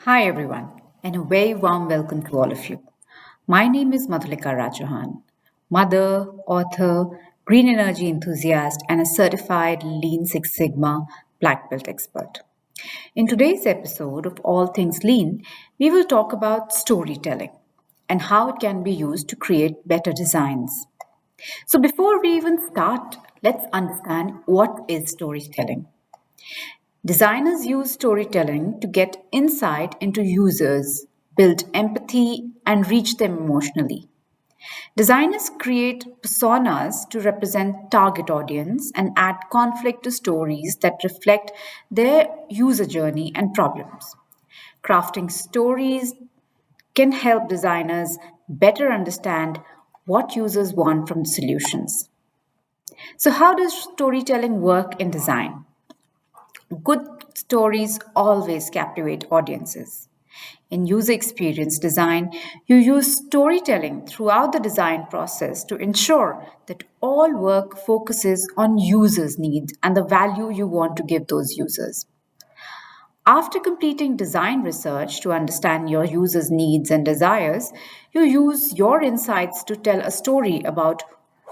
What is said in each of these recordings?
Hi, everyone, and a very warm welcome to all of you. My name is Madhulika Rajahan, mother, author, green energy enthusiast, and a certified Lean Six Sigma black belt expert. In today's episode of All Things Lean, we will talk about storytelling and how it can be used to create better designs. So, before we even start, let's understand what is storytelling. Designers use storytelling to get insight into users, build empathy, and reach them emotionally. Designers create personas to represent target audience and add conflict to stories that reflect their user journey and problems. Crafting stories can help designers better understand what users want from the solutions. So, how does storytelling work in design? Good stories always captivate audiences. In user experience design, you use storytelling throughout the design process to ensure that all work focuses on users' needs and the value you want to give those users. After completing design research to understand your users' needs and desires, you use your insights to tell a story about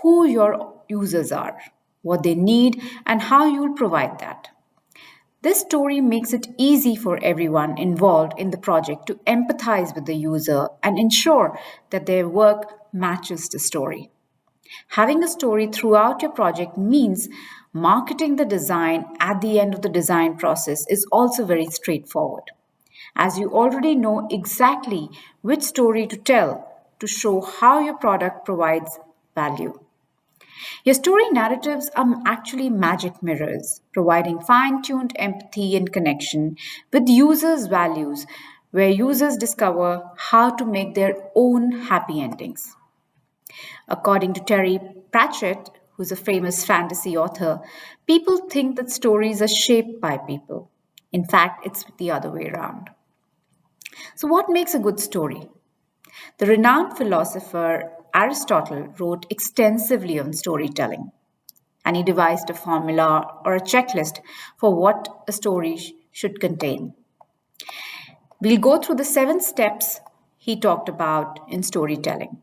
who your users are, what they need, and how you'll provide that. This story makes it easy for everyone involved in the project to empathize with the user and ensure that their work matches the story. Having a story throughout your project means marketing the design at the end of the design process is also very straightforward, as you already know exactly which story to tell to show how your product provides value. Your story narratives are actually magic mirrors, providing fine tuned empathy and connection with users' values, where users discover how to make their own happy endings. According to Terry Pratchett, who's a famous fantasy author, people think that stories are shaped by people. In fact, it's the other way around. So, what makes a good story? The renowned philosopher Aristotle wrote extensively on storytelling, and he devised a formula or a checklist for what a story should contain. We'll go through the 7 steps he talked about in storytelling.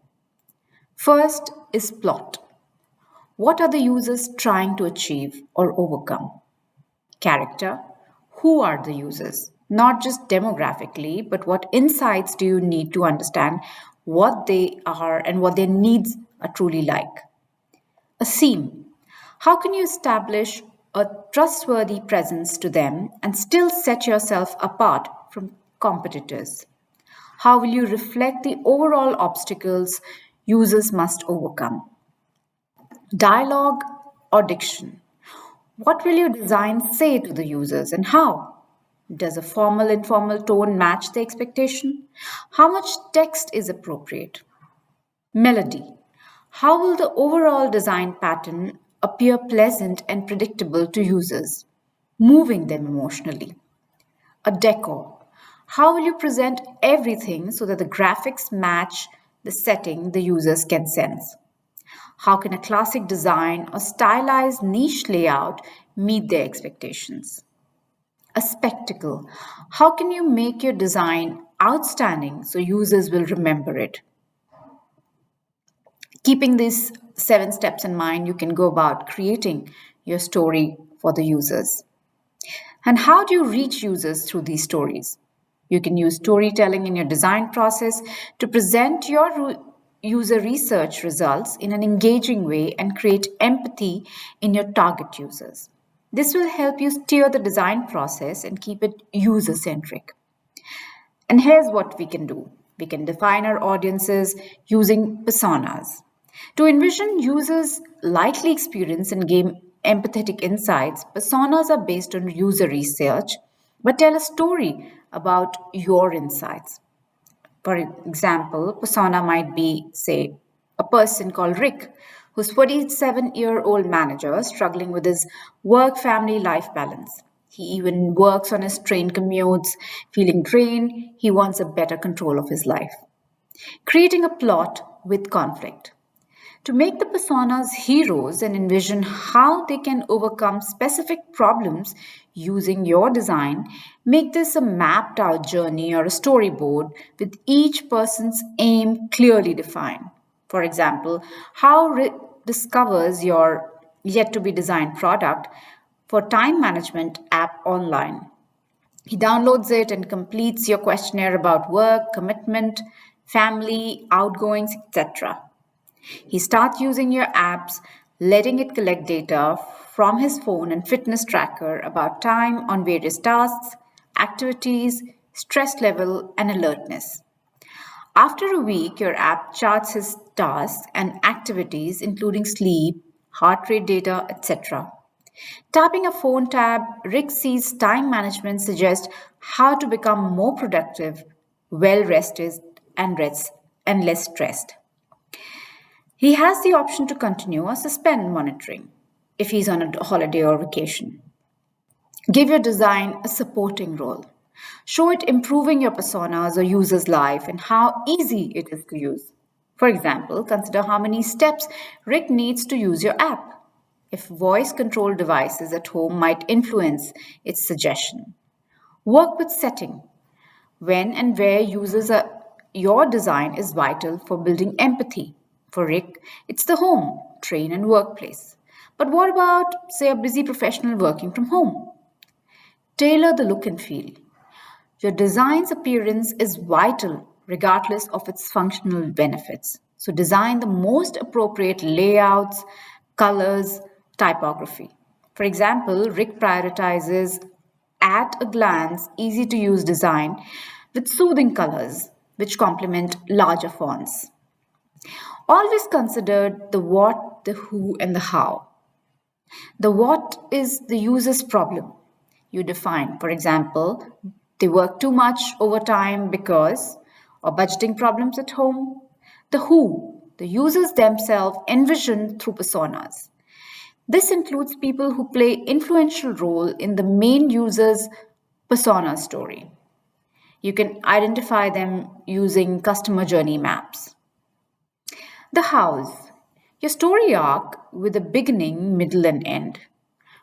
First is plot. What are the users trying to achieve or overcome? Character. Who are the users? Not just demographically, but what insights do you need to understand what they are and what their needs are truly like? A theme. How can you establish a trustworthy presence to them and still set yourself apart from competitors? How will you reflect the overall obstacles users must overcome? Dialogue or diction. What will your design say to the users and how? Does a formal informal tone match the expectation? How much text is appropriate? Melody. How will the overall design pattern appear pleasant and predictable to users, moving them emotionally? A decor. How will you present everything so that the graphics match the setting the users can sense? How can a classic design or stylized niche layout meet their expectations? A spectacle. How can you make your design outstanding so users will remember it? Keeping these 7 steps in mind, you can go about creating your story for the users. And how do you reach users through these stories? You can use storytelling in your design process to present your user research results in an engaging way and create empathy in your target users. This will help you steer the design process and keep it user centric. And here's what we can do: we can define our audiences using personas. To envision users' likely experience and gain empathetic insights, personas are based on user research but tell a story about your insights. For example, persona might be, say, a person called Rick, who's 47-year-old manager struggling with his work family life balance. He even works on his train commutes, feeling drained. He wants a better control of his life. Creating a plot with conflict. To make the personas heroes and envision how they can overcome specific problems using your design, make this a mapped out journey or a storyboard with each person's aim clearly defined. For example, how Rick discovers your yet to be designed product for time management app online. He downloads it and completes your questionnaire about work, commitment, family, outgoings, etc. He starts using your apps, letting it collect data from his phone and fitness tracker about time on various tasks, activities, stress level, and alertness. After a week, your app charts his tasks and activities, including sleep, heart rate data, etc. Tapping a phone tab, Rick sees time management suggests how to become more productive, well rested, and less stressed. He has the option to continue or suspend monitoring if he's on a holiday or vacation. Give your design a supporting role. Show it improving your personas or user's life and how easy it is to use. For example, consider how many steps Rick needs to use your app. If voice controlled devices at home might influence its suggestion. Work with setting. When and where users are, your design is vital for building empathy. For Rick, it's the home, train, and workplace. But what about, say, a busy professional working from home? Tailor the look and feel. Your design's appearance is vital regardless of its functional benefits. So design the most appropriate layouts, colors, typography. For example, Rick prioritizes at a glance, easy to use design with soothing colors which complement larger fonts. Always consider the what, the who, and the how. The what is the user's problem. You define, for example, they work too much overtime because, or budgeting problems at home. The who, the users themselves envisioned through personas. This includes people who play influential role in the main user's persona story. You can identify them using customer journey maps. The hows, your story arc with a beginning, middle, and end.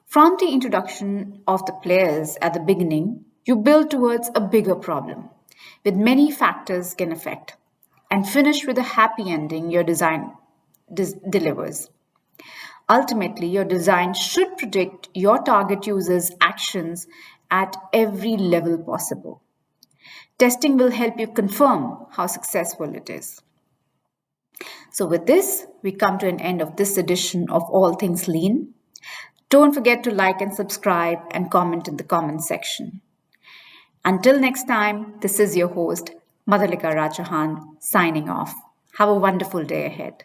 From the introduction of the players at the beginning, you build towards a bigger problem, with many factors can affect, and finish with a happy ending your design delivers. Ultimately, your design should predict your target user's actions at every level possible. Testing will help you confirm how successful it is. So, with this, we come to an end of this edition of All Things Lean. Don't forget to like and subscribe and comment in the comment section. Until next time, this is your host, Madhulika Rajahan, signing off. Have a wonderful day ahead.